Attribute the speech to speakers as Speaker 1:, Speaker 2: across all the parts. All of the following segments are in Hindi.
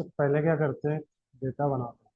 Speaker 1: इससे पहले क्या करते हैं, डेटा बनाते हैं।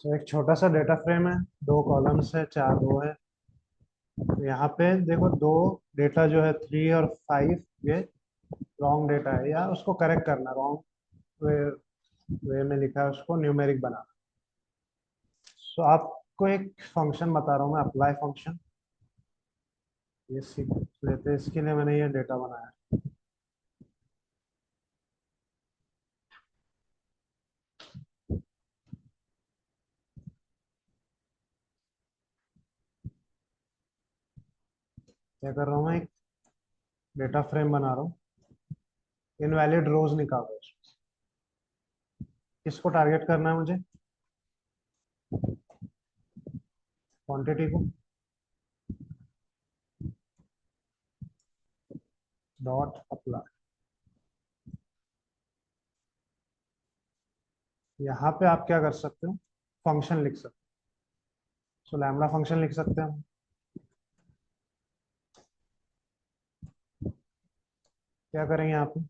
Speaker 1: एक छोटा सा डेटा फ्रेम है, दो कॉलम्स है, चार रो है। यहाँ पे देखो दो डेटा जो है 3 और 5, ये रॉन्ग डेटा है, या उसको करेक्ट करना, रॉन्ग वे वे में लिखा है, उसको न्यूमेरिक बनाना। सो आपको एक फंक्शन बता रहा हूँ मैं, अप्लाई फंक्शन। ये सीख लेते हैं, इसके लिए मैंने ये डेटा बनाया है। क्या कर रहा हूँ मैं, एक डेटा फ्रेम बना रहा हूँ, इनवैलिड रोज निकाल रहा हूँ। किसको टारगेट करना है मुझे, क्वांटिटी को। डॉट अप्लाई, यहाँ पे आप क्या कर सकते हो, फंक्शन लिख सकते हो। सो लैम्बडा फंक्शन लिख सकते हैं हम। क्या करेंगे यहाँ पे,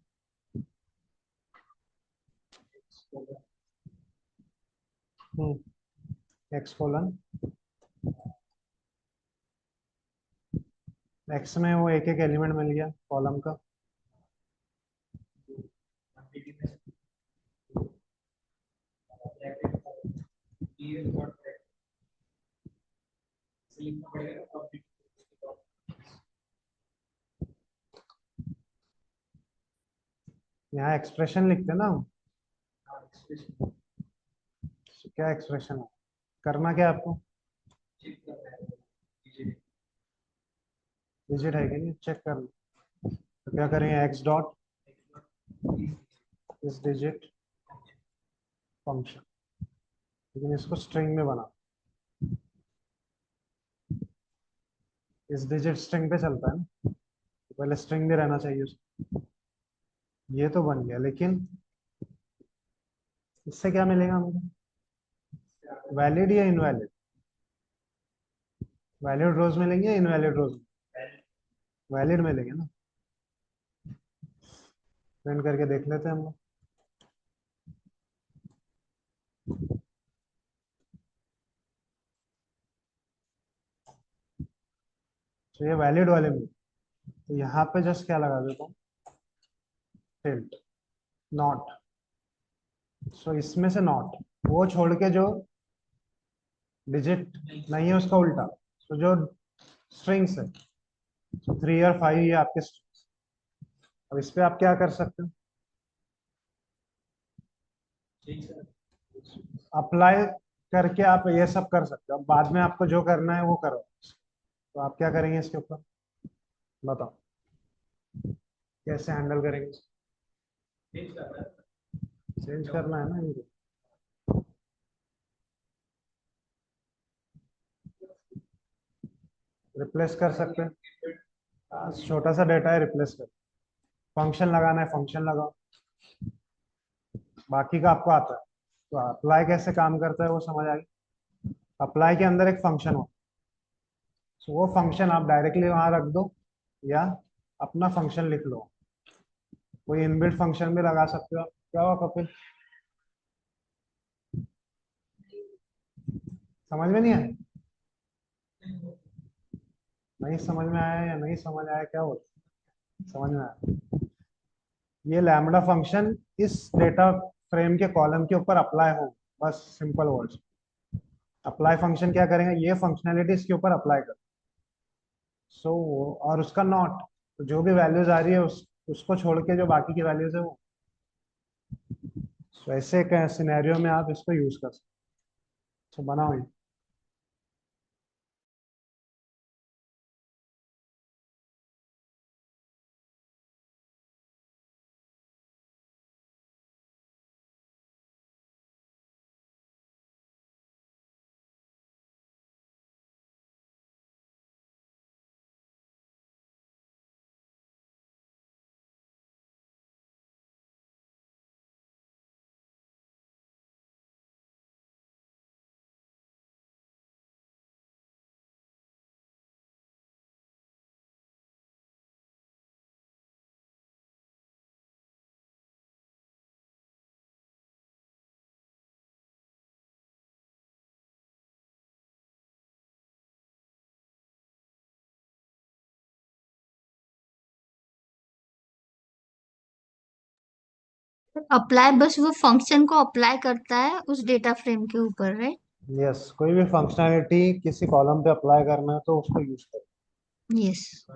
Speaker 1: एक्स कोलन, एक्स में वो एक एक एलिमेंट मिल गया कॉलम का। यहाँ एक्सप्रेशन लिखते हैं ना हम। क्या एक्सप्रेशन है, करना क्या है आपको, डिजिट है कि नहीं चेक करना। तो क्या करेंगे, एक्स डॉट इस डिजिट फंक्शन, लेकिन इसको स्ट्रिंग में बना। इस डिजिट स्ट्रिंग पे चलता है ना, तो पहले स्ट्रिंग भी रहना चाहिए उसमें। ये तो बन गया, लेकिन इससे क्या मिलेगा मुझे, वैलिड या इनवैलिड, वैलिड रोज मिलेंगे या इनवैलिड रोज, वैलिड मिलेंगे ना। प्रिंट करके देख लेते हैं हम लोग। तो ये वैलिड वाले में, तो यहाँ पे जस्ट क्या लगा देता हूँ, टिल्ट, नॉट। सो इसमें से नॉट, वो छोड़ के जो डिजिट नहीं है उसका उल्टा, तो जो स्ट्रिंग्स है, 3 और 5 ये आपके strings। अब इस पे आप क्या कर सकते हो, अप्लाई करके आप ये सब कर सकते हो। अब बाद में आपको जो करना है वो करो। तो आप क्या करेंगे इसके ऊपर, बताओ कैसे हैंडल करेंगे। चेंज करना है ना इनको। रिप्लेस कर सकते हैं। छोटा सा डेटा है, रिप्लेस कर। फंक्शन लगाना है, फंक्शन लगाओ। बाकी का आपको आता है। तो अप्लाई कैसे काम करता है वो समझ आ गई। अप्लाई के अंदर एक फंक्शन हो, तो वो फंक्शन आप डायरेक्टली वहां रख दो, या अपना फंक्शन लिख लो। कोई इनबिल्ट फंक्शन भी लगा सकते हो। क्या हुआ कपिल, समझ में नहीं आया? नहीं समझ में आया या नहीं समझ आया, क्या होता? समझ में आया। ये लैम्बडा फंक्शन इस डेटा फ्रेम के कॉलम के ऊपर अप्लाई हो, बस सिंपल वर्ड्स। अप्लाई फंक्शन क्या करेंगे, ये फंक्शनैलिटी इसके ऊपर अप्लाई कर। सो और उसका नॉट, तो जो भी वैल्यूज आ रही है उसको छोड़ के जो बाकी की वैल्यूज है वो। ऐसे सिनेरियो में आप इसको यूज कर सकते हो। बनाओ ये।
Speaker 2: अप्लाई बस वो फंक्शन को अप्लाई करता है उस डेटा फ्रेम के ऊपर, राइट?
Speaker 1: यस, कोई भी फंक्शनैलिटी किसी कॉलम पे अप्लाई करना है तो उसको यूज करो।
Speaker 2: यस।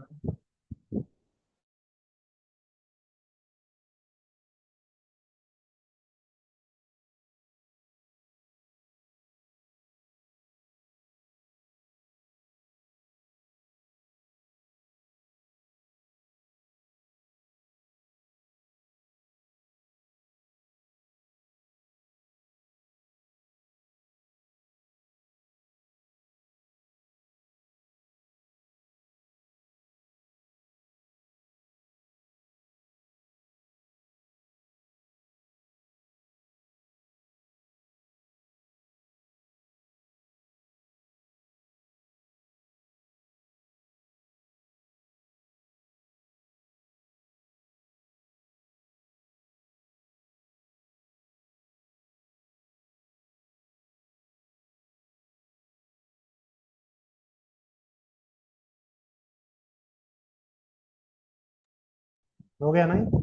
Speaker 1: हो गया नहीं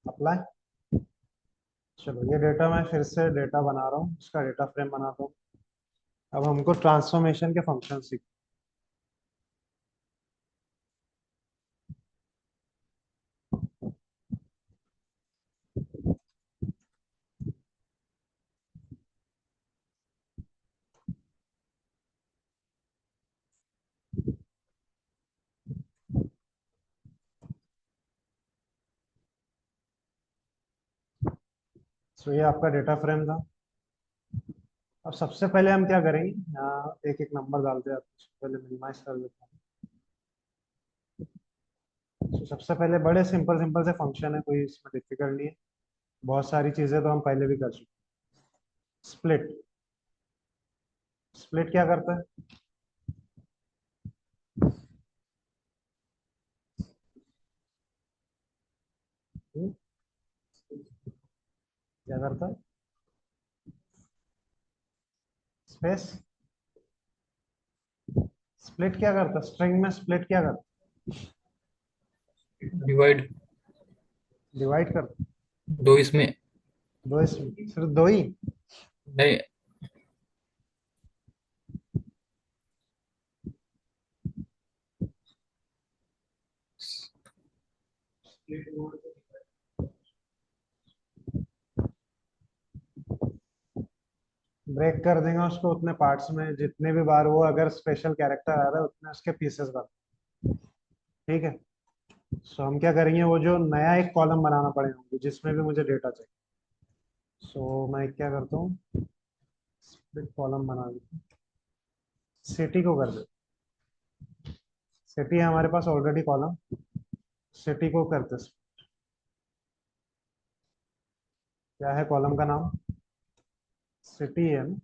Speaker 1: अप्लाई? चलो ये डेटा मैं फिर से डेटा बना रहा हूँ, इसका डेटा फ्रेम बनाता हूँ। अब हमको ट्रांसफॉर्मेशन के फंक्शन सीख। तो ये आपका डेटा फ्रेम था। अब सबसे पहले हम क्या करेंगे, यहाँ एक एक नंबर डालते हैं। सबसे पहले मिनिमाइज कर लेते हैं। तो सबसे पहले बड़े सिंपल सिंपल से फंक्शन है, कोई इसमें डिफिकल्ट नहीं है। बहुत सारी चीजें तो हम पहले भी कर चुके। स्प्लिट। स्प्लिट क्या करता है? हम्म, क्या करता है? स्पेस। स्प्लिट क्या करता है, स्ट्रिंग में स्प्लिट क्या करता
Speaker 3: डिवाइड।
Speaker 1: है? डिवाइड करता है।
Speaker 3: दो इसमें।
Speaker 1: दो इसमें सिर्फ दो ही?
Speaker 3: नहीं।
Speaker 1: ब्रेक कर देंगे उसको उतने पार्ट्स में, जितने भी बार वो अगर स्पेशल कैरेक्टर आ रहा है उतने उसके पीसेस बन। ठीक है। सो हम क्या करेंगे, वो जो नया एक कॉलम बनाना पड़ेगा मुझे, जिसमें भी मुझे डेटा चाहिए। सो मैं क्या करता हूँ, स्प्लिट कॉलम बना देता हूँ, सिटी को कर दे। सिटी है हमारे पास ऑलरेडी कॉलम, सिटी को करते। क्या है कॉलम का नाम? सिटी है ना।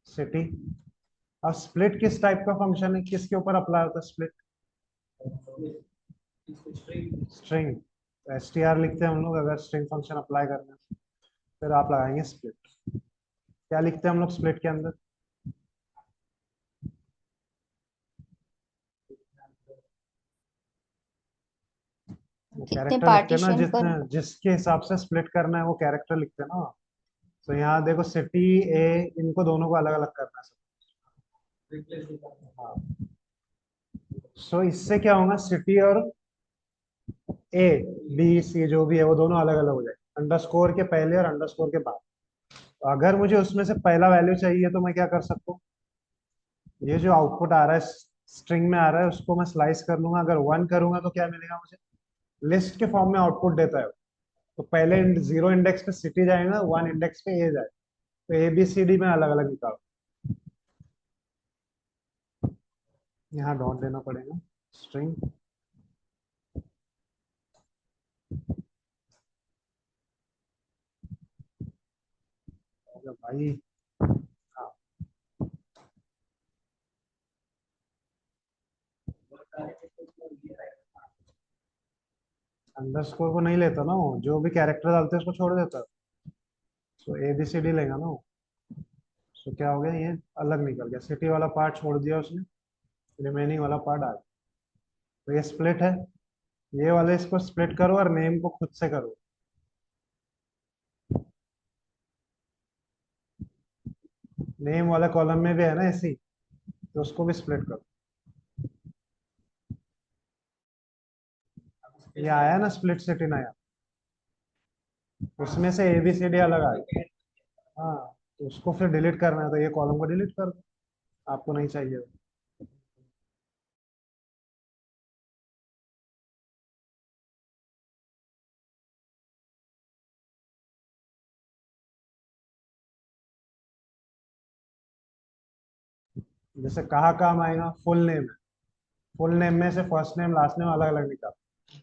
Speaker 1: सिटी। अब स्प्लिट किस टाइप का फंक्शन है, किसके ऊपर अप्लाई होता है split? String. S T R लिखते हैं हम लोग अगर स्ट्रिंग फंक्शन अप्लाई करना है। फिर आप लगाएंगे स्प्लिट। क्या लिखते हैं हम लोग स्प्लिट के अंदर? वो
Speaker 2: कितने
Speaker 1: कैरेक्टर लिखते हैं ना,
Speaker 2: पार्टीशन
Speaker 1: जितने
Speaker 2: पर।
Speaker 1: जिसके हिसाब से स्प्लिट करना है वो कैरेक्टर लिखते हैं ना। तो यहाँ देखो सिटी ए, इनको दोनों को अलग अलग करना है सब। हाँ। सो इससे क्या होगा, सिटी और ए, बी सी जो भी है वो दोनों अलग अलग हो जाएंगे, अंडरस्कोर के पहले और अंडरस्कोर के बाद। तो अगर मुझे उसमें से पहला वैल्यू चाहिए तो मैं क्या कर सकता हूँ, ये जो आउटपुट आ रहा है स्ट्रिंग में आ रहा है उसको मैं स्लाइस कर लूंगा। अगर वन करूंगा तो क्या मिलेगा मुझे, लिस्ट के फॉर्म में आउटपुट देता है। तो पहले जीरो इंडेक्स पे सिटी जाएगा, वन इंडेक्स पे ए जाएगा। तो ए बी सी डी में अलग अलग निकालो। यहाँ डॉट देना पड़ेगा, स्ट्रिंग। भाई हाँ, अंडरस्कोर को नहीं लेता ना वो, जो भी कैरेक्टर डालते हैं उसको छोड़ देता है। तो ए बी सी डी लेगा ना वो। तो क्या हो गया, ये अलग निकल गया, सिटी वाला पार्ट छोड़ दिया उसने, रिमेनिंग वाला पार्ट आ गया। तो ये स्प्लिट है। ये वाले इसको स्प्लिट करो और नेम को खुद से करो। नेम वाला कॉलम में भी है ना ऐसी, तो उसको भी स्प्लिट करो। ये आया ना स्प्लिट सिटी नया, उसमें से ए बी सी डी अलग आ गया। हाँ। तो उसको फिर डिलीट करना है तो ये कॉलम को डिलीट कर दो, आपको नहीं चाहिए। जैसे कहाँ काम आएगा, फुल नेम है, फुल नेम में से फर्स्ट नेम लास्ट नेम अलग अलग निकाल,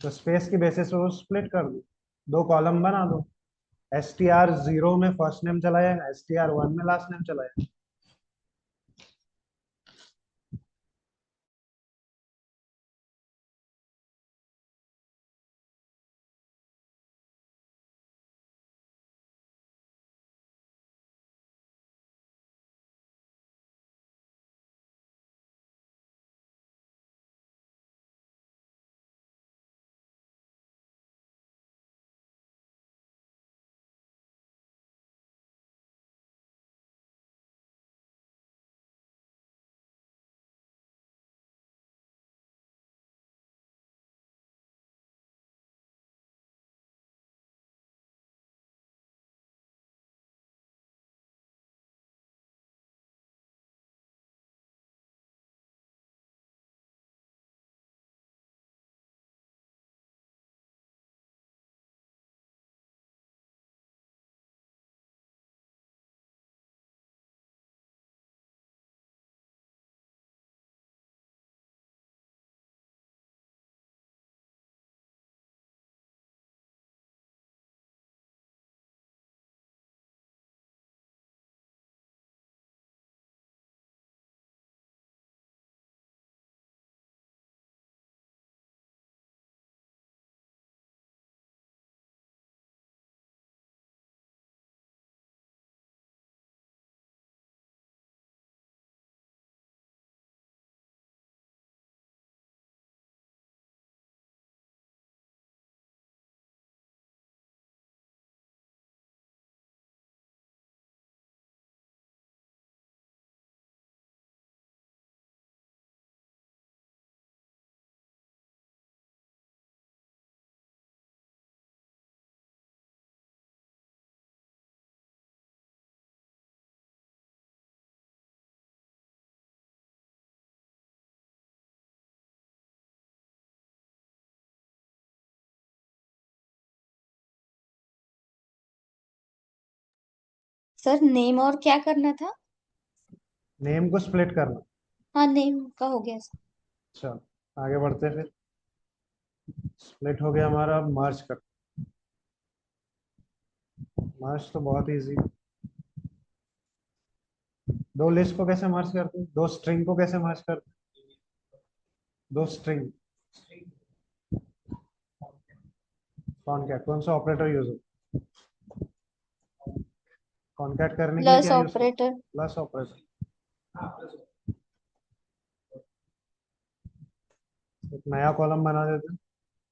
Speaker 1: तो स्पेस की बेसिस पे वो स्प्लिट कर दो, दो कॉलम बना दो। एस टी आर जीरो में फर्स्ट नेम चला जाएगा, एस टी आर वन में लास्ट नेम चला जाएगा।
Speaker 2: सर नेम और क्या करना था?
Speaker 1: नेम को स्प्लिट करना।
Speaker 2: हाँ, नेम का हो गया सर।
Speaker 1: चल आगे बढ़ते हैं फिर। स्प्लिट हो गया हमारा, अब मर्ज कर। मर्ज तो बहुत इजी। दो लिस्ट को कैसे मर्ज करते हैं, दो स्ट्रिंग को कैसे मर्ज करते हैं, दो स्ट्रिंग। कौन सा ऑपरेटर यूज हो, कॉन्कैट करने के लिए
Speaker 2: प्लस
Speaker 1: क्या यूज करते
Speaker 2: ऑपरेटर।
Speaker 1: हैं, प्लस ऑपरेटर। एक नया कॉलम बना देते हैं।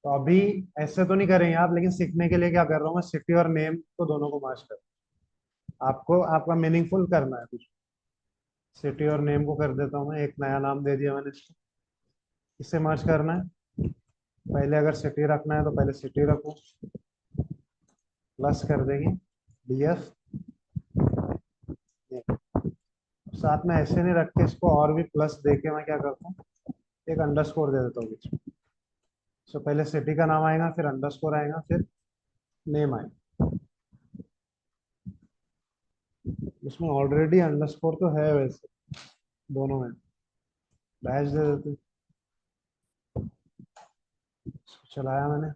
Speaker 1: तो अभी ऐसे तो नहीं करेंगे आप, लेकिन सीखने के लिए क्या कर रहा हूँ मैं, सिटी और नेम को दोनों को मर्ज कर। आपको आपका मीनिंगफुल करना है कुछ। सिटी और नेम को कर देता हूँ मैं, एक नया नाम दे दिया मैंने इसको। इससे मर्ज करना है। पहले अगर सिटी रखना है तो पहले सिटी रखो, प्लस कर देंगे डीएफ। साथ में ऐसे नहीं रख के इसको और भी प्लस दे के मैं क्या करता हूँ, एक अंडरस्कोर दे देता हूँ बीच में। सो पहले सिटी का नाम आएगा, फिर अंडरस्कोर आएगा, फिर नेम आएगा। इसमें ऑलरेडी अंडरस्कोर तो है वैसे दोनों में, डैश दे देते हैं। इसको चलाया मैंने,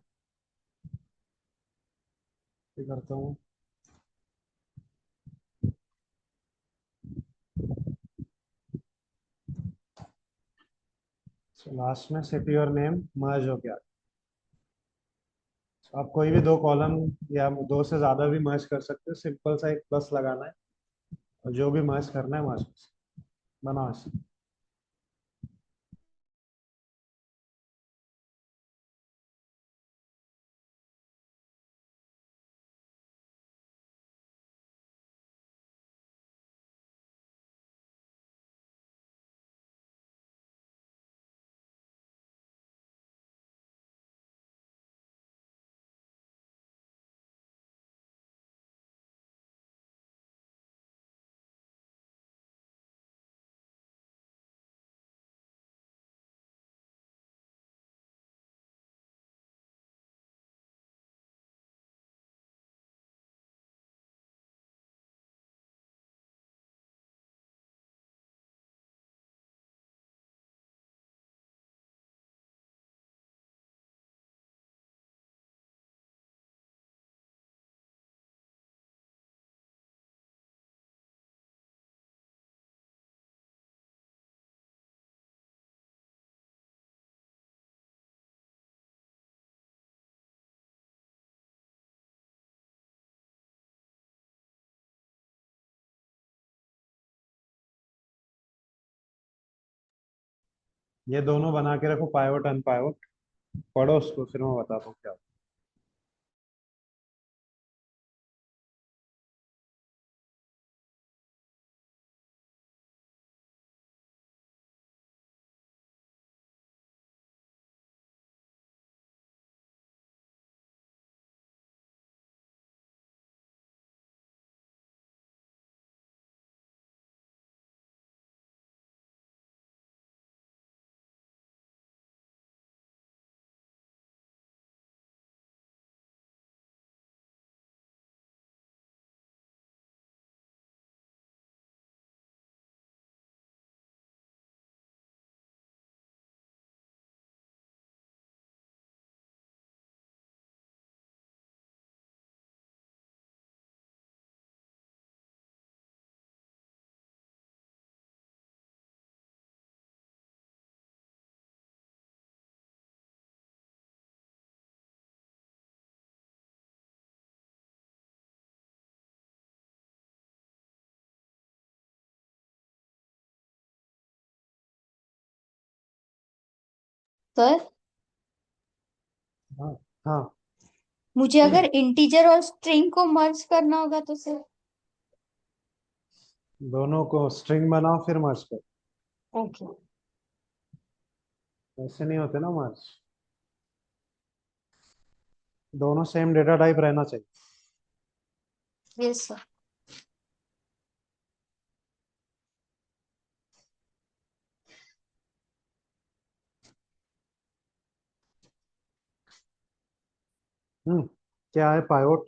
Speaker 1: ये करता हूँ। लास्ट में सिटी और नेम मर्ज हो गया। आप कोई भी दो कॉलम या दो से ज्यादा भी मर्ज कर सकते हो, सिंपल सा एक प्लस लगाना है और जो भी मर्ज करना है मर्ज बनाओ ऐसे। ये दोनों बना के रखो, पाइवट अनपाइवट। पढ़ो उसको, फिर मैं बताता हूँ क्या।
Speaker 2: सर,
Speaker 1: हाँ हाँ।
Speaker 2: मुझे अगर इंटीजर और स्ट्रिंग को मर्ज करना होगा तो सर?
Speaker 1: दोनों को स्ट्रिंग बनाओ फिर मर्ज करो।
Speaker 2: ओके।
Speaker 1: ऐसे नहीं होते ना मर्ज, दोनों सेम डेटा टाइप रहना चाहिए।
Speaker 2: Yes sir.
Speaker 1: क्या है पाइवट?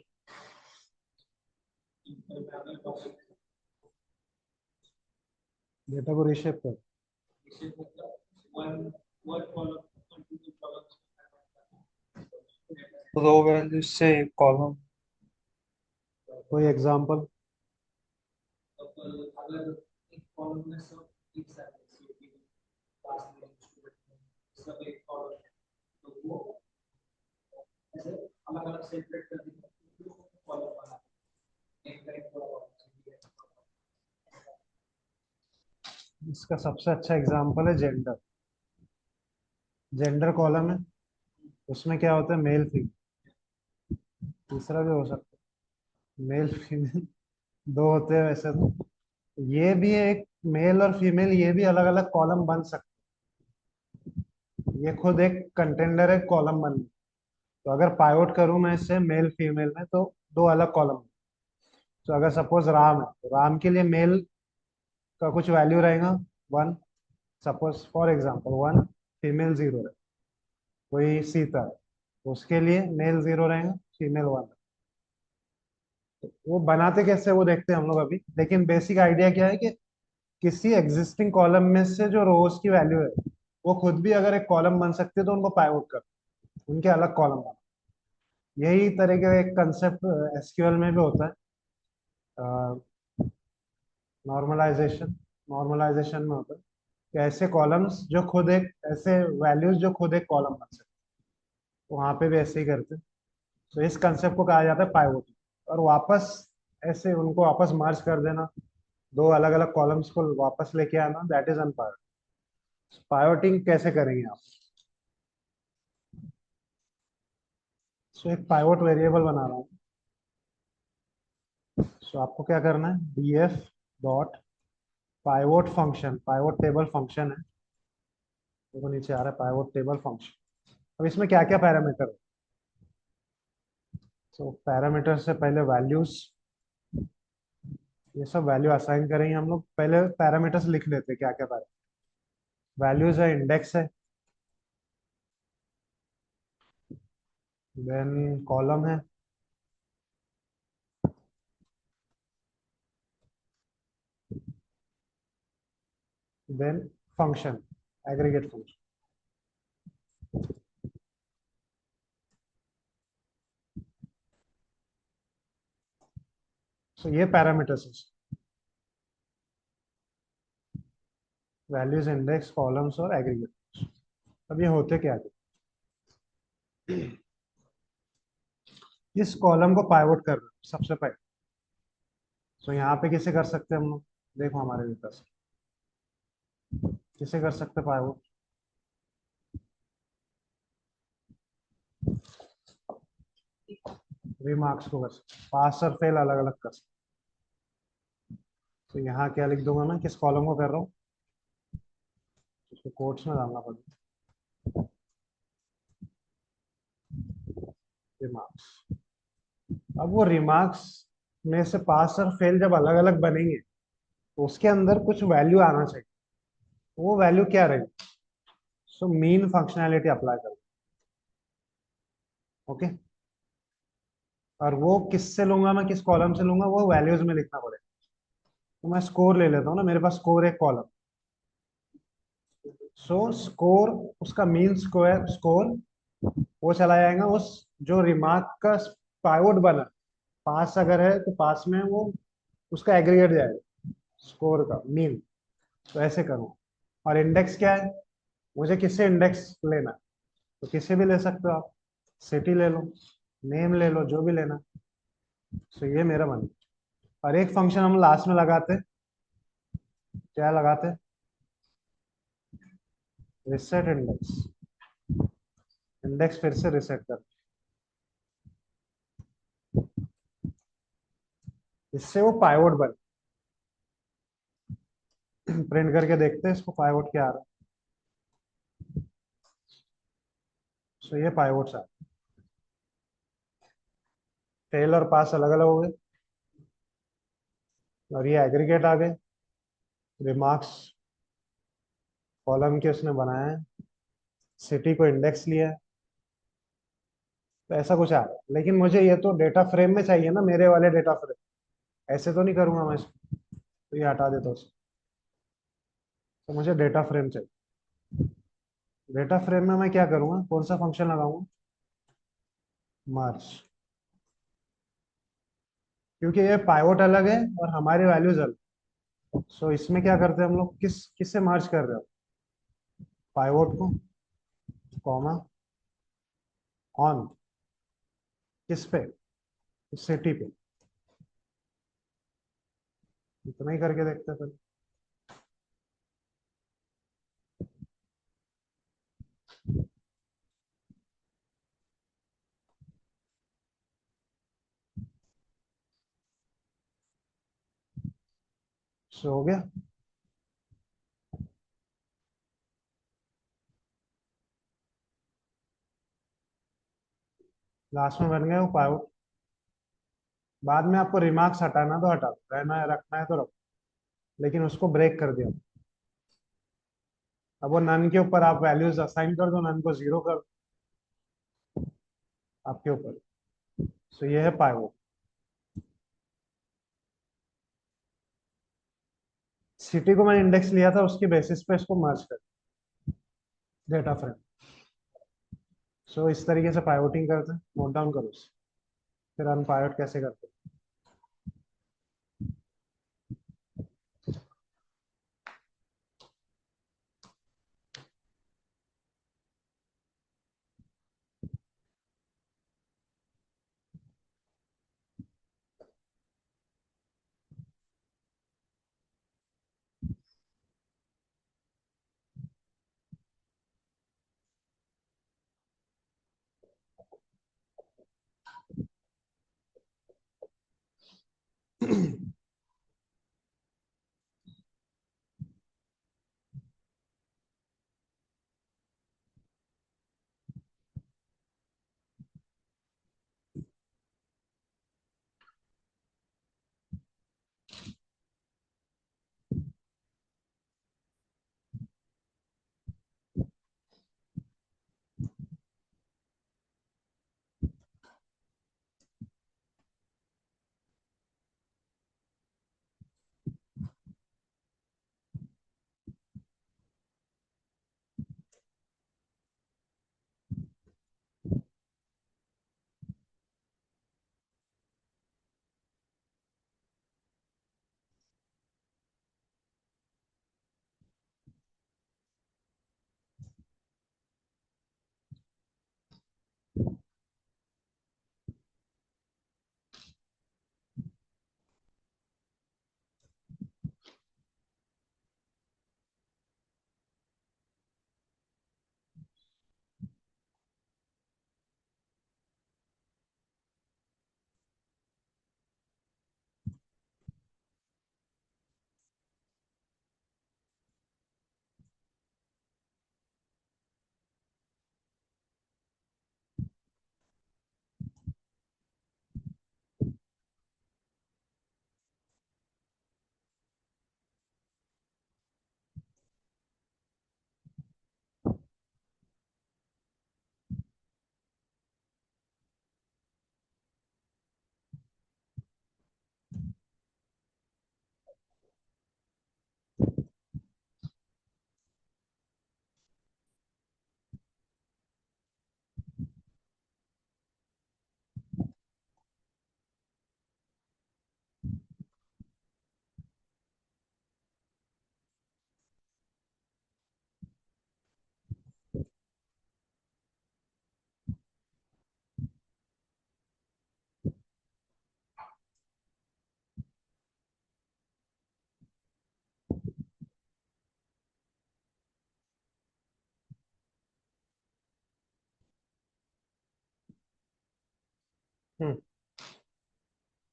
Speaker 1: डेटा को रीशेप कर।
Speaker 4: रो वैल्यू से कॉलम।
Speaker 1: कोई एग्जांपल? इसका सबसे अच्छा एग्जांपल है जेंडर। जेंडर कॉलम है, उसमें क्या होता है, मेल फीमेल। तीसरा भी हो सकता है, मेल फीमेल दो होते हैं वैसे तो। ये भी है एक मेल और फीमेल, ये भी अलग अलग कॉलम बन सकते हैं। ये खुद एक कंटेंडर है कॉलम बनने। तो अगर पाइवोट करूं मैं इससे मेल फीमेल में, तो दो अलग कॉलम। तो अगर सपोज राम है, तो राम के लिए मेल का कुछ वैल्यू रहेगा 1, सपोज फॉर एग्जांपल 1, फीमेल 0 है। कोई सीता है, तो उसके लिए मेल 0 रहेगा, फीमेल 1। वो बनाते कैसे वो देखते हैं हम लोग अभी, लेकिन बेसिक आइडिया क्या है कि किसी एग्जिस्टिंग कॉलम में से जो रोज की वैल्यू है, वो खुद भी अगर एक कॉलम बन सकती है, तो उनको पाइवोट कर, उनके अलग कॉलम बना। यही तरह का एक कंसेप्ट एसक्यूएल में भी होता है, नॉर्मलाइजेशन। नॉर्मलाइजेशन में होता है कि ऐसे कॉलम्स जो खुद एक, ऐसे वैल्यूज जो खुद एक कॉलम बन सकते हैं, वहां पे भी ऐसे ही करते हैं। तो इस कंसेप्ट को कहा जाता है पाइवोटिंग। और वापस ऐसे उनको वापस मर्ज कर देना, दो अलग अलग कॉलम्स को वापस लेके आना, दैट इज अनपाइवोटिंग। पाइवोटिंग कैसे करेंगे आप? सो एक पाइवोट वेरिएबल बना रहा हूँ। सो आपको क्या करना है, df dot pivot function, pivot table function है, देखो नीचे आ रहा है पाइवोट टेबल फंक्शन। अब इसमें क्या क्या पैरामीटर है? सो पैरामीटर से पहले वैल्यूज, ये सब वैल्यू असाइन करेंगे हम लोग। पहले पैरामीटर्स लिख लेते हैं क्या क्या पैरामीटर। वैल्यूज है, इंडेक्स है, देन कॉलम है, देन फंक्शन, एग्रीगेट फंक्शन। सो ये पैरामीटर्स है, वैल्यूज, इंडेक्स, कॉलम्स और एग्रीगेट। अब ये होते क्या है, इस कॉलम को पाइवोट कर रहे हैं सबसे पहले। सो यहाँ पे किसे कर सकते हैं हम लोग, देखो हमारे भीतर से किसे कर सकते हैं पाइवोट। रिमार्क्स को कर सकते, पास और फेल अलग अलग कर सकते। तो यहाँ क्या लिख दूंगा मैं, किस कॉलम को कर रहा हूँ, उसको कोट्स में डालना पड़ेगा, रिमार्क्स। अब वो रिमार्क्स में से पास और फेल जब अलग अलग बनेंगे, तो उसके अंदर कुछ वैल्यू आना चाहिए। वो वैल्यू क्या रहेगी, सो मीन फंक्शनैलिटी अप्लाई करो। ओके, और वो किससे लूंगा मैं, किस कॉलम से लूंगा, वो वैल्यूज में लिखना पड़ेगा। तो मैं स्कोर ले लेता हूँ ना, मेरे पास स्कोर एक कॉलम। सो स्कोर, उसका मीन स्क्वायर स्कोर, वो चला जाएगा उस जो रिमार्क का पाइवोट बना, पास अगर है तो पास में वो उसका एग्रीगेट जाएगा, स्कोर का मीन। तो ऐसे करूँ। और इंडेक्स क्या है, मुझे किससे इंडेक्स लेना है, तो किसी भी ले सकते हो आप, सिटी ले लो, नेम ले लो, जो भी लेना। तो ये मेरा मन। और एक फंक्शन हम लास्ट में लगाते हैं, क्या लगाते हैं, रिसेट इंडेक्स। इंडेक्स फिर से रिसेट कर, इससे वो पाइवोट बन। प्रिंट करके देखते हैं इसको पाइवोट क्या आ रहा है। सो ये पाइवोट्स आ, फेल और पास अलग अलग हो गए, और ये एग्रीगेट आ गए। रिमार्क्स कॉलम के उसने बनाया है, सिटी को इंडेक्स लिया है। तो ऐसा कुछ आ रहा है, लेकिन मुझे ये तो डेटा फ्रेम में चाहिए ना, मेरे वाले डेटा फ्रेम। ऐसे तो नहीं करूंगा मैं इसको, तो ये हटा देता हूँ। तो मुझे डेटा फ्रेम चाहिए। डेटा फ्रेम में मैं क्या करूंगा, कौन सा फंक्शन लगाऊंगा? मर्ज। क्योंकि ये पाइवोट अलग है और हमारी वैल्यूज अलग। सो इसमें क्या करते हैं हम लोग, किससे मर्ज कर रहे हो? पाइवोट को, कॉमा, ऑन, किस पे? सिटी पे। इतना ही करके देखते हैं पहले। सो हो गया। लास्ट में बन गया वो पाइवोट। बाद में आपको रिमार्क्स हटाना तो हटा, रहना है रखना है तो रखो, लेकिन उसको ब्रेक कर दिया। अब वो नन के ऊपर आप वैल्यूज असाइन कर दो, नन को जीरो कर दो, आपके ऊपर। सो ये है पाइवोट। सिटी को मैंने इंडेक्स लिया था, उसके बेसिस पे इसको मर्ज कर डेटा फ्रेम। सो इस तरीके से पाइवोटिंग करते हैं, नोट डाउन करो उसे। फिर अनपाइवट कैसे करते हैं?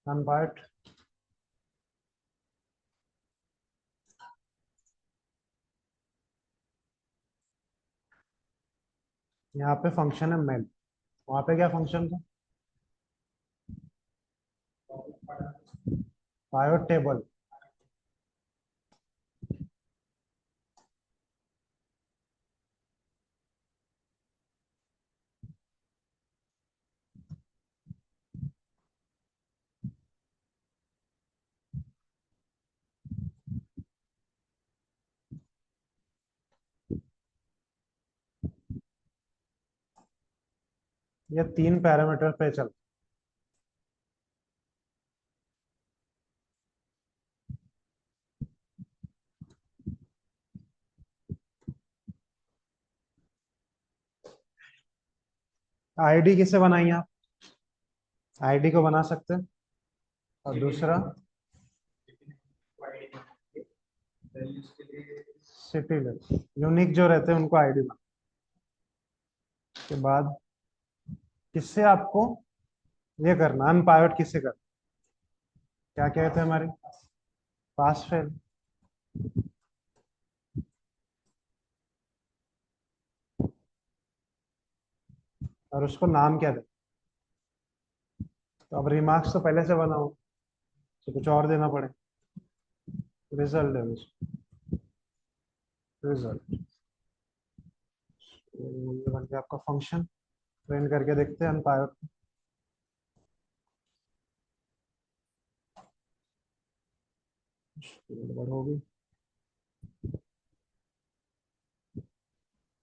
Speaker 1: अनपाइवट। यहाँ पे फंक्शन है मेन, वहाँ पे क्या फंक्शन था? Pivot table. ये 3 पैरामीटर पे चल। आईडी किसे बनाई आप? आईडी को बना सकते हैं। और दूसरा सिटी यूनिक जो रहते हैं उनको आईडी बना के बाद किससे आपको ये करना, अनपाइवट किससे करना, क्या कहते हैं हमारी पास फेल। और उसको नाम क्या दे? तो अब रिमार्क्स तो पहले से बना हो, तो कुछ और देना पड़े। रिजल्ट है रिजल्ट, ये बन गया आपका फंक्शन। ट्रेन करके देखते हैं अनपाइवट। गड़बड़ होगी।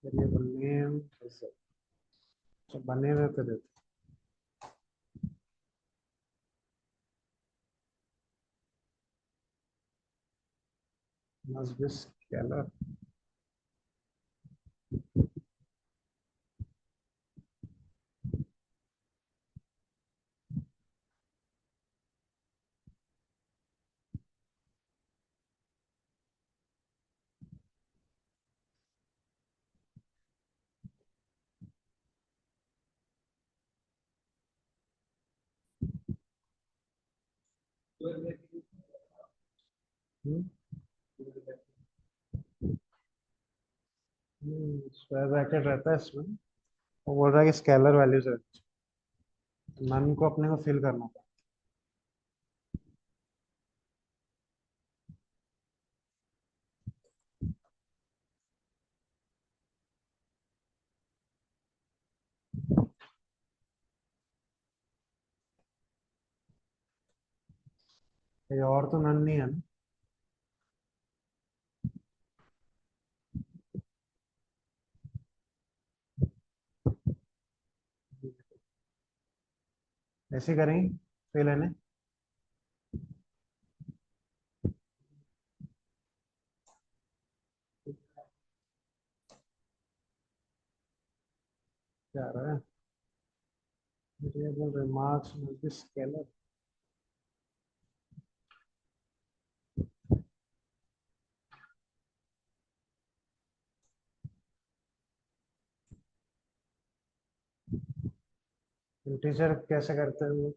Speaker 1: वेरिएबल नेम रिजल्ट, तो बने हुए पे देते must be scalar। Square bracket रहता है इसमें। वो बोल रहा है कि स्केलर वैल्यूज है, नन को अपने को फिल करना था। ये और तो नन नहीं है ना? ऐसे करेंगे फिर लेने। क्या आ रहा है? Variable remarks must be scalar. Integer कैसे करते हैं वो?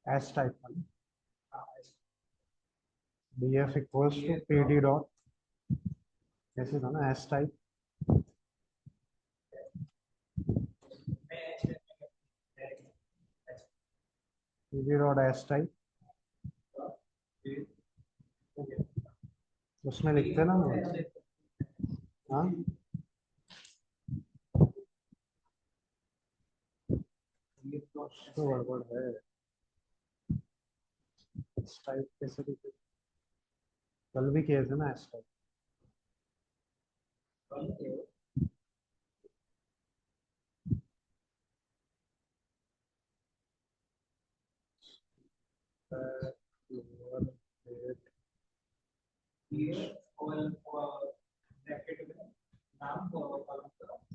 Speaker 1: एस टाइप का, d f equals to p d dot, कैसे था ना as type, p d dot as type. उसमें लिखते हैं ना वो। हाँ, तो गड़बड़ है। एस टाइप कैसे लिखे? कल भी किए थे ना एस टाइप।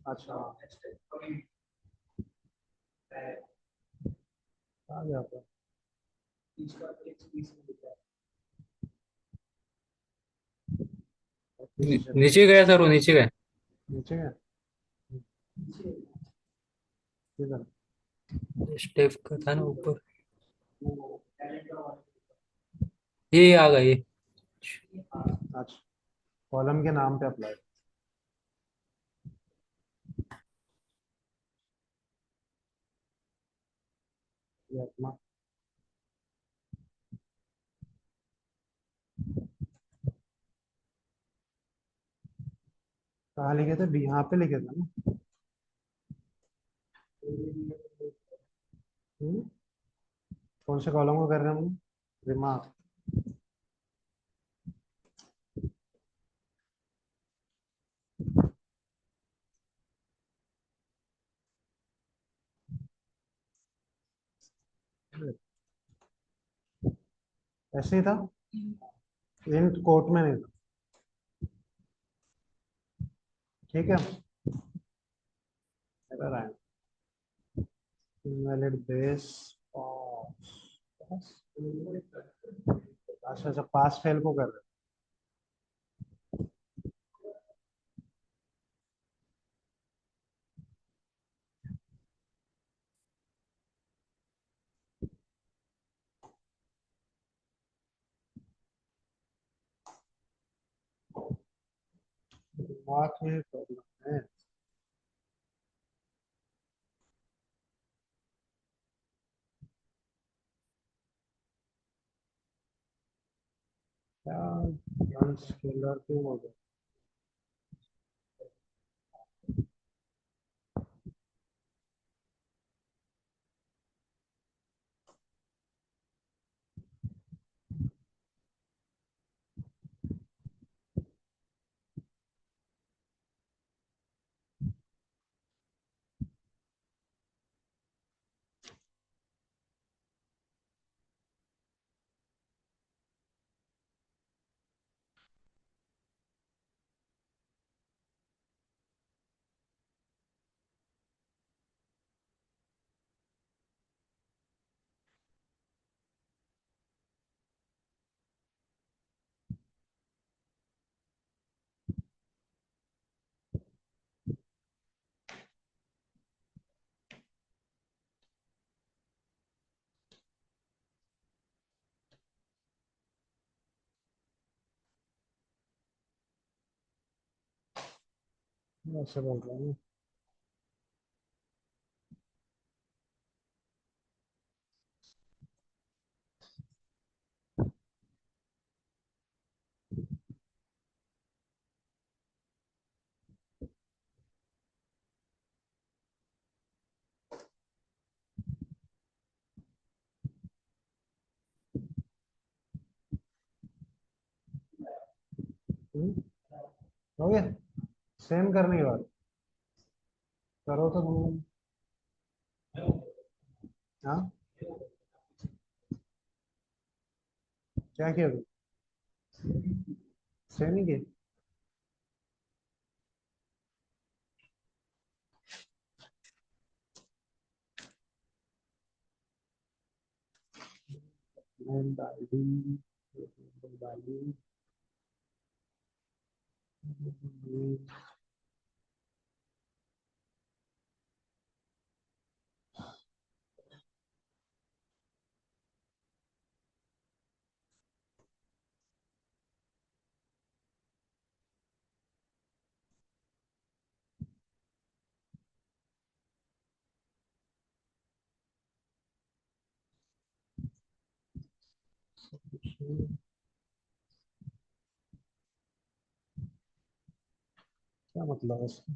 Speaker 1: अच्छा, आ गया था।
Speaker 3: नीचे गया सर, वो नीचे गया।
Speaker 1: नीचे गया किधर?
Speaker 3: स्टेप का था ना ऊपर, ये आ गया ये।
Speaker 1: अच्छा, कॉलम के नाम पे अप्लाई। ये अपना कहाँ लिखे थे? यहाँ पे लिखे थे ना। हम्म? कौन से कॉलम को कर रहे हैं हम? रिमार्क। ऐसे ही था, इन कोट में नहीं था। ठीक है, एरर आया, इनवैलिड बेस पास। अच्छा अच्छा, पास फेल को कर रहे हो। दिमाग में प्रॉब्लम है। क्या स्केलर क्यों हो गया? ऐसे बोल रहा हूँ। हम्म, हो गया, सेम करने के बाद करो तो तुम। हाँ, क्या किया तुम? सेम ही किया। मैं डाल दी, डाल दी। क्या मतलब है इसका?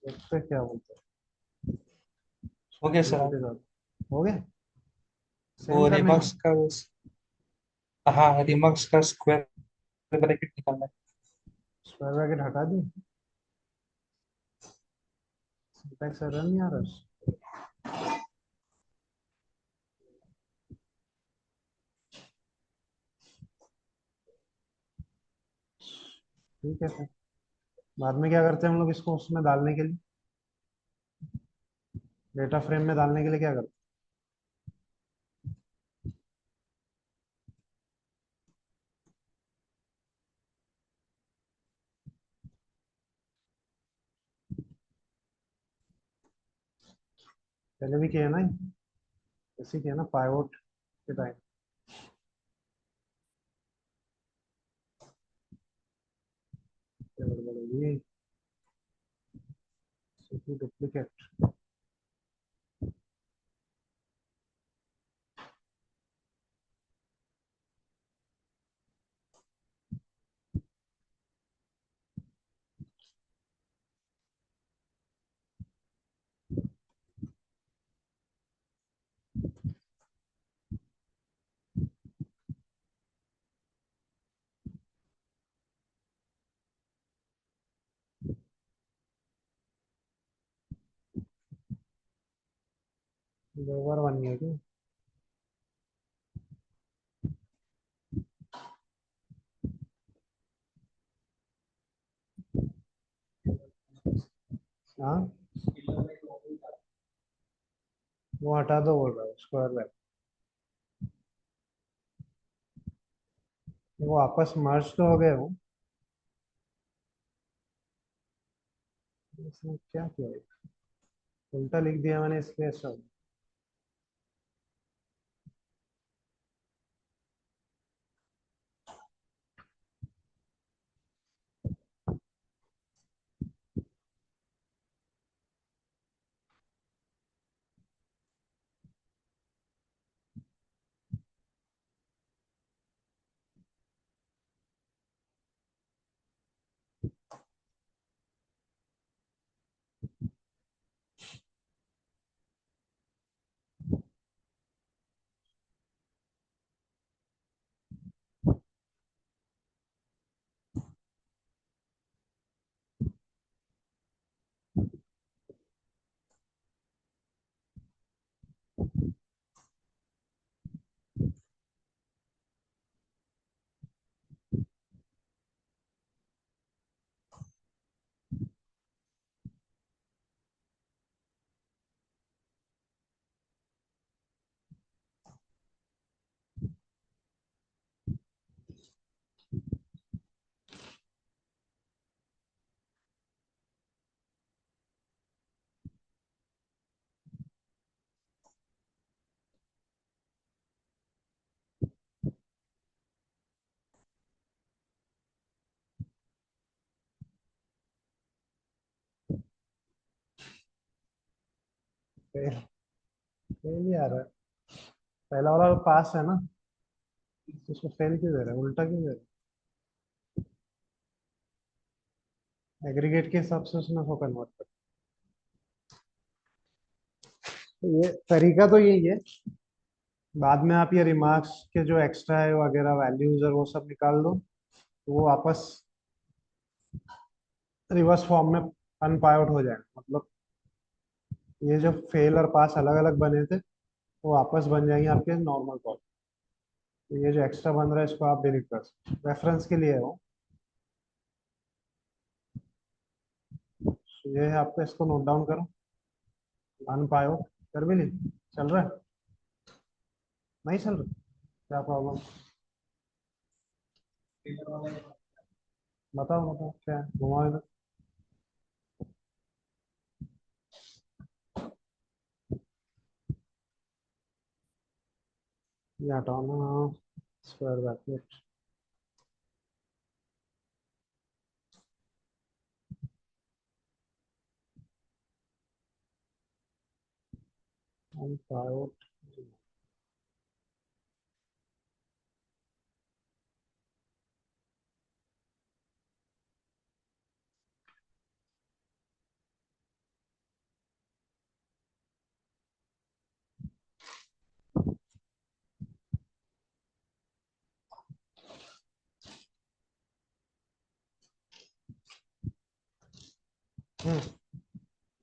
Speaker 1: इस पे क्या बोलते
Speaker 4: हो गया
Speaker 1: हैं?
Speaker 4: सर।
Speaker 1: हो गया,
Speaker 4: वो
Speaker 1: सेम करने का।
Speaker 4: रिमक्स का बस। हाँ, रिमक्स का स्क्वायर ब्रैकेट निकालना है।
Speaker 1: स्क्वायर ब्रैकेट हटा दी, सिंटैक्स एरर नहीं आ रहा। ठीक है फिर, बाद में क्या करते हैं हम लोग इसको उसमें डालने के लिए, डेटा फ्रेम में डालने के लिए क्या करते हैं? पहले भी किया है ना, ऐसे ही किया ना पाइवोट के टाइम। क्या गड़बड़ होगी? City duplicate. दो बार बन गया क्या? हाँ, वो हटा दो बोल रहा है स्क्वायर बैक। वो आपस मर्ज तो हो गए वो। इसमें क्या किया है? उल्टा लिख दिया मैंने इसलिए ऐसा हो फेल। फेल ही आ रहा है। पहला वाला पास है ना, तो उसको फेल क्यों दे रहा है? उल्टा क्यों दे रहा है? एग्रीगेट के हिसाब से उसने उसको कन्वर्ट कर। ये तरीका तो यही है। बाद में आप ये रिमार्क्स के जो एक्स्ट्रा है वगैरह वैल्यूज और वो सब निकाल दो, तो वो वापस रिवर्स फॉर्म में अनपाई आउट हो जाएगा। मतलब ये जो फेल और पास अलग अलग बने थे, वो वापस बन जाएंगे आपके नॉर्मल कॉल। तो ये जो एक्स्ट्रा बन रहा है इसको आप डिलीट कर सकते, रेफरेंस के लिए है वो। तो ये है आपको, इसको नोट डाउन करो। अनपाई आउट कर भी ली? चल रहा है? नहीं चल रहा? क्या प्रॉब्लम? बताओ बताओ क्या है, घुमाओ इधर। ये हटाना, स्क्वायर ब्रैकेट अनपाई आउट।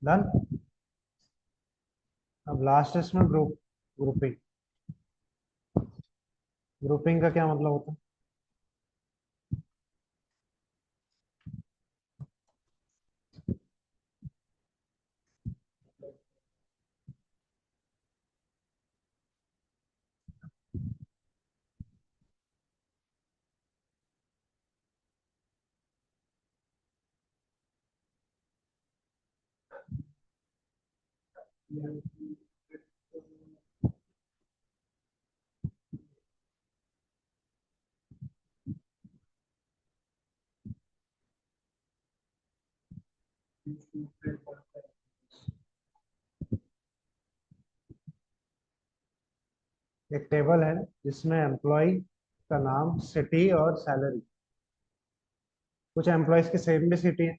Speaker 1: डन। अब लास्ट इसमें ग्रुपिंग। ग्रुपिंग का क्या मतलब होता है? एक टेबल है जिसमें एम्प्लॉय का नाम, सिटी और सैलरी। कुछ एम्प्लॉयज की सेम भी सिटी है।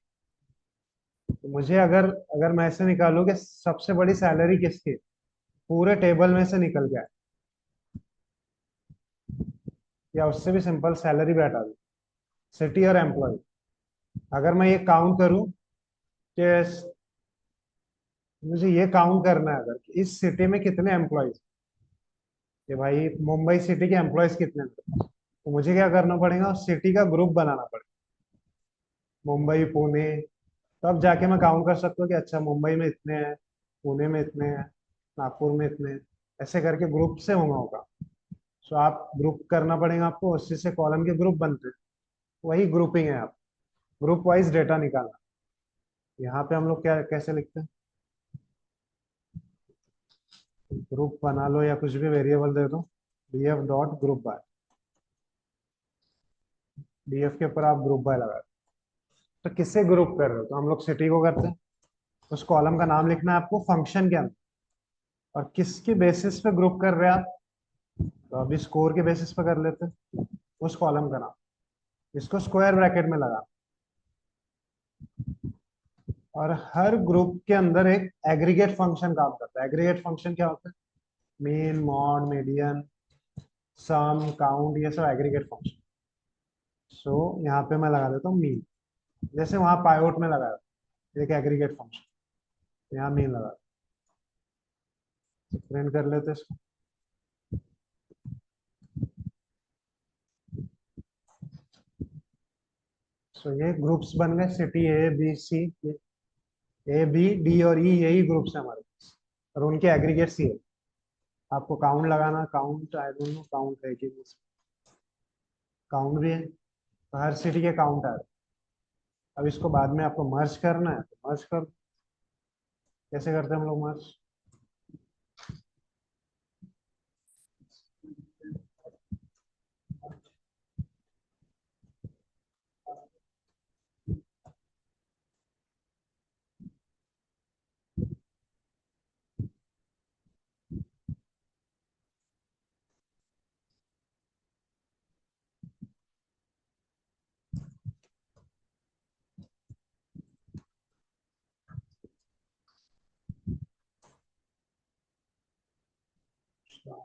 Speaker 1: तो मुझे अगर अगर मैं ऐसे निकालूं कि सबसे बड़ी सैलरी किसकी है, पूरे टेबल में से निकल गया है, या उससे भी सिंपल सैलरी भी हटा दूं, सिटी और एम्प्लॉय। अगर मैं ये काउंट करूं कि मुझे ये काउंट करना है अगर कि इस सिटी में कितने एम्प्लॉयज, कि भाई मुंबई सिटी के एम्प्लॉयज कितने हैं, तो मुझे क्या करना पड़ेगा, उस सिटी का ग्रुप बनाना पड़ेगा, मुंबई पुणे। तब जाके मैं काउंट कर सकता हूँ कि अच्छा मुंबई में इतने हैं, पुणे में इतने हैं, नागपुर में इतने हैं। ऐसे करके ग्रुप से होना होगा। सो आप ग्रुप करना पड़ेगा आपको, उसी से कॉलम के ग्रुप बनते हैं। वही ग्रुपिंग है। आप ग्रुप वाइज डेटा निकालना। यहाँ पे हम लोग क्या कैसे लिखते हैं, ग्रुप बना लो या कुछ भी वेरिएबल दे दो, DF dot group by. DF के ऊपर आप ग्रुप बाय लगा दो। तो किससे ग्रुप कर रहे हो, तो हम लोग सिटी को करते हैं। उस कॉलम का नाम लिखना है आपको फंक्शन के अंदर। और किसके बेसिस पे ग्रुप कर रहे हैं आप, तो अभी स्कोर के बेसिस पे कर लेते हैं। उस कॉलम का नाम, इसको स्क्वायर ब्रैकेट में लगा। और हर ग्रुप के अंदर एक एग्रीगेट फंक्शन काम करता है। एग्रीगेट फंक्शन क्या होता है, मीन, मॉड, मीडियन, सम, काउंट, ये सब एग्रीगेट फंक्शन। सो यहाँ पे मैं लगा देता हूँ मीन, जैसे वहां पायोट में लगाया एक एग्रीगेट फंक्शन, यहाँ मीन लगा। प्रिंट कर लेते हैं इसको। सो ये ग्रुप्स बन गए, city A B C. A B D और ई यही ग्रुप्स है हमारे पास, और उनके एग्रीगेट सी है। आपको काउंट लगाना, count I don't know count है कि, काउंट भी है तो हर सिटी के काउंट आ रहे हैं। अब इसको बाद में आपको मर्ज करना है तो मर्ज कर। कैसे करते हैं हम लोग मर्ज,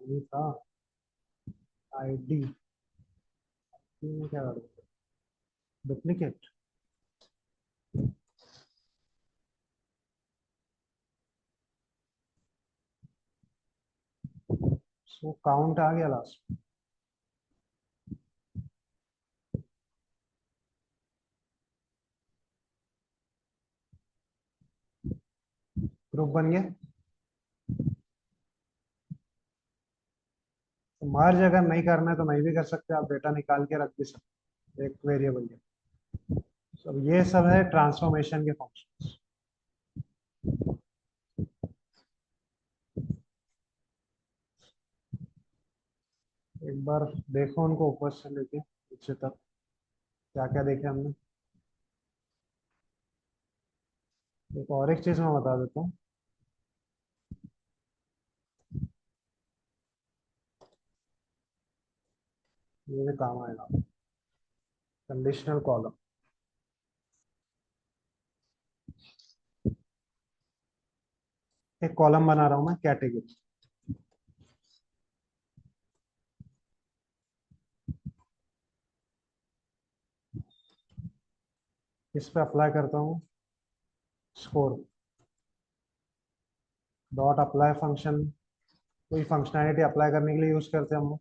Speaker 1: ये था आईडी में क्या करूँ, डुप्लीकेट। सो काउंट आ गया लास्ट। ग्रुप बन गया। तो मर्ज अगर नहीं करना है तो नहीं भी कर सकते, आप डेटा निकाल के रख भी सकते एक वेरिएबल के। तो ये सब है ट्रांसफॉर्मेशन के फंक्शन। एक बार देखो उनको ऊपर से लेके नीचे तक, क्या क्या देखे हमने। एक और एक चीज मैं बता देता हूँ, ये भी काम आएगा। कंडीशनल कॉलम, एक कॉलम बना रहा हूँ मैं कैटेगरी। इस पे अप्लाई करता हूँ स्कोर, डॉट अप्लाई फंक्शन। कोई फंक्शनैलिटी अप्लाई करने के लिए यूज करते हैं हम लोग।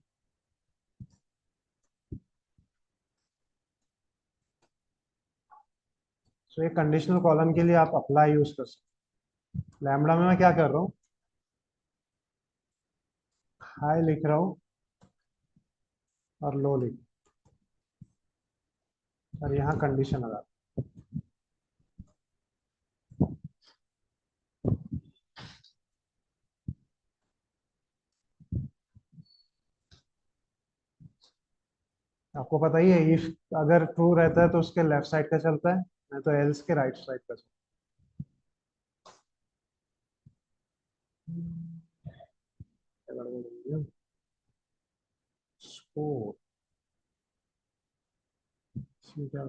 Speaker 1: सो ये कंडीशनल कॉलम के लिए आप अप्लाई यूज कर सकते हैं। लैम्बडा में मैं क्या कर रहा हूँ, हाई लिख रहा हूँ और लो लिख, और यहाँ कंडीशन लगा। आपको पता ही है, इफ अगर ट्रू रहता है तो उसके लेफ्ट साइड का चलता है, नहीं तो एल्स के राइट साइड का चलता स्कोर इसमें क्या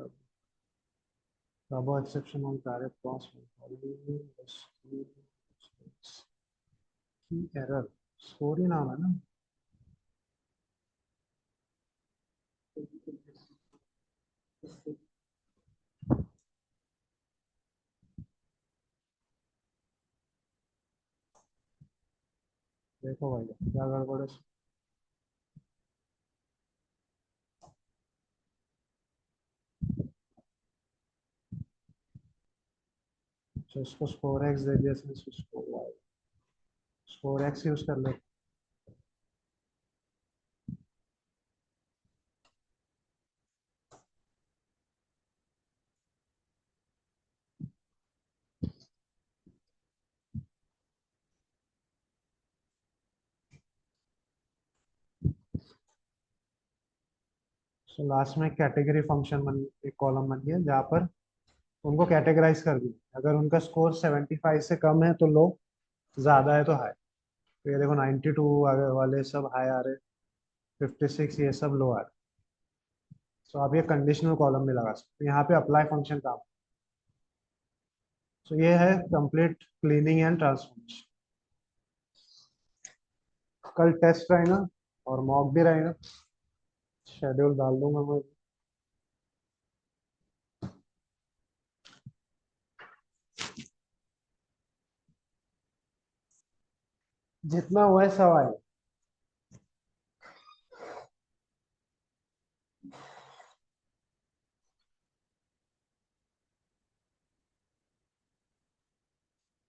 Speaker 1: double exception on direct cross की एरर स्कोर ही नाम है ना। देखो भाई क्या गड़बड़ है। तो इसको स्कोर एक्स दे दिया इसमें, score y score x use कर ले। तो लास्ट में कैटेगरी फंक्शन बन, एक कॉलम बन गया जहाँ पर उनको कैटेगराइज कर दिया। अगर उनका स्कोर 75 से कम है तो लो, ज्यादा है तो हाई। तो ये देखो 92 वाले सब हाई आ रहे, 56 ये सब लो आ रहे। तो आप ये कंडीशनल कॉलम में लगा सकते हैं। यहाँ पे अप्लाई फंक्शन काम। तो ये है कंप्लीट क्लीनिंग एंड ट्रांसफॉर्मेशन। कल टेस्ट रहेगा और मॉक भी रहेगा, शेड्यूल डाल दूंगा मैं। जितना हुआ है सब आए।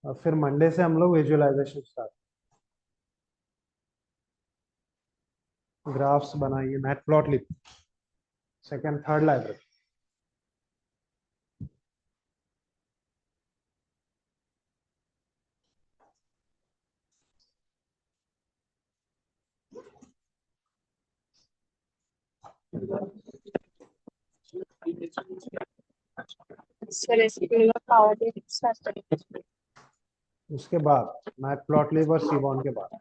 Speaker 1: और फिर मंडे से हम लोग विजुअलाइजेशन स्टार्ट, ग्राफ्स बनाइए, matplotlib second third library.
Speaker 5: Sir SQL और पावर भी स्टार्ट करेंगे।
Speaker 1: उसके बाद मैटप्लॉटलिब और सीबॉन के बाद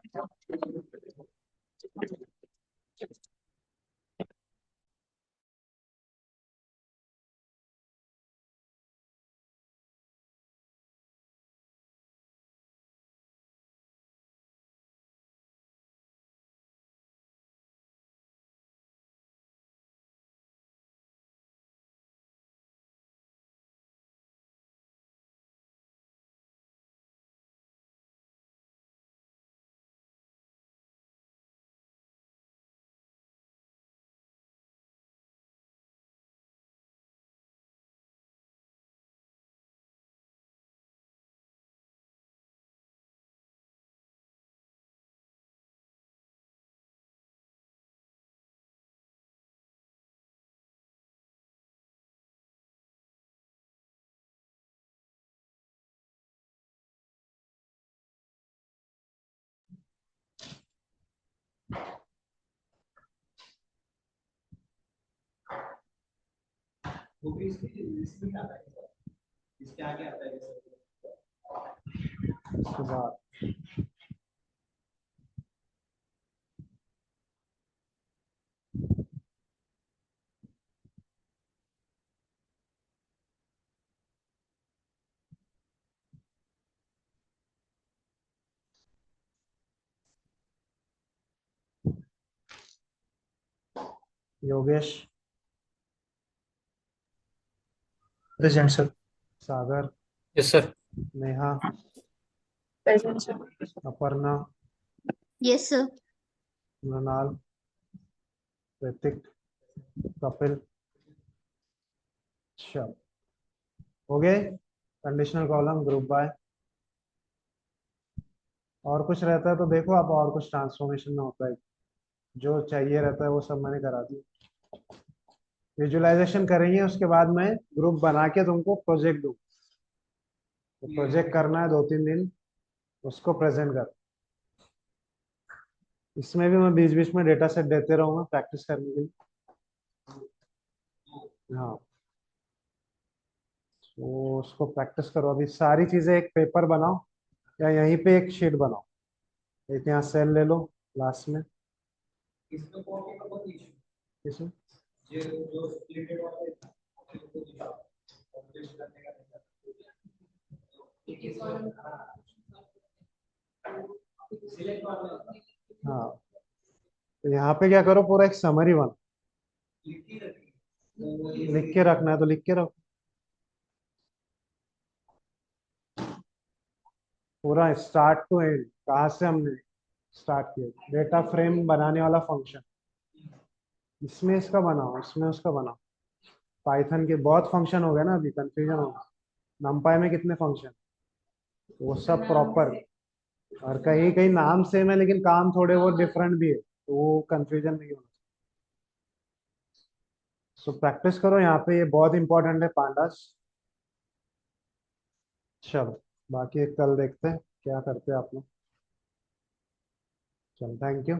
Speaker 1: उसके बाद Yogesh,
Speaker 4: present sir.
Speaker 1: Sagar,
Speaker 3: yes sir.
Speaker 1: Neha,
Speaker 5: present sir.
Speaker 1: Aparna,
Speaker 2: yes sir.
Speaker 1: Mrinal, Hrithik, Kapil. चलो हो गए कंडीशनल कॉलम, ग्रुप बाय। और कुछ रहता है तो देखो आप, और कुछ ट्रांसफॉर्मेशन में होता है जो चाहिए रहता है वो सब मैंने करा दिया। विजुअलाइजेशन करेंगे उसके बाद मैं ग्रुप बना के तुमको प्रोजेक्ट दूँ। तो प्रोजेक्ट करना है 2-3 दिन, उसको प्रेजेंट कर। इसमें भी मैं बीच बीच में डेटा सेट देते रहूंगा प्रैक्टिस करने के लिए। हाँ तो उसको प्रैक्टिस करो। अभी सारी चीजें एक पेपर बनाओ या यहीं पे एक शीट बनाओ, एक यहाँ सेल ले लो लास्ट में। इसमें हाँ, तो यहाँ पे क्या करो, पूरा एक समरी बना, लिख के रखना है तो लिख के रखो पूरा स्टार्ट टू एंड, कहाँ से हमने स्टार्ट किया, डेटा फ्रेम बनाने वाला फंक्शन, इसमें इसका बनाओ, इसमें उसका बनाओ। पाइथन के बहुत फंक्शन हो गए ना, अभी कंफ्यूजन हो गया। नंपाई में कितने फंक्शन, वो सब प्रॉपर, और कहीं कहीं नाम सेम है लेकिन काम थोड़े बहुत डिफरेंट भी है, तो वो कंफ्यूजन नहीं होना। सो प्रैक्टिस करो यहाँ पे, ये बहुत इंपॉर्टेंट है पांडास। चलो, बाकी कल देखते हैं क्या करते हैं आप लोग। चलो, थैंक यू।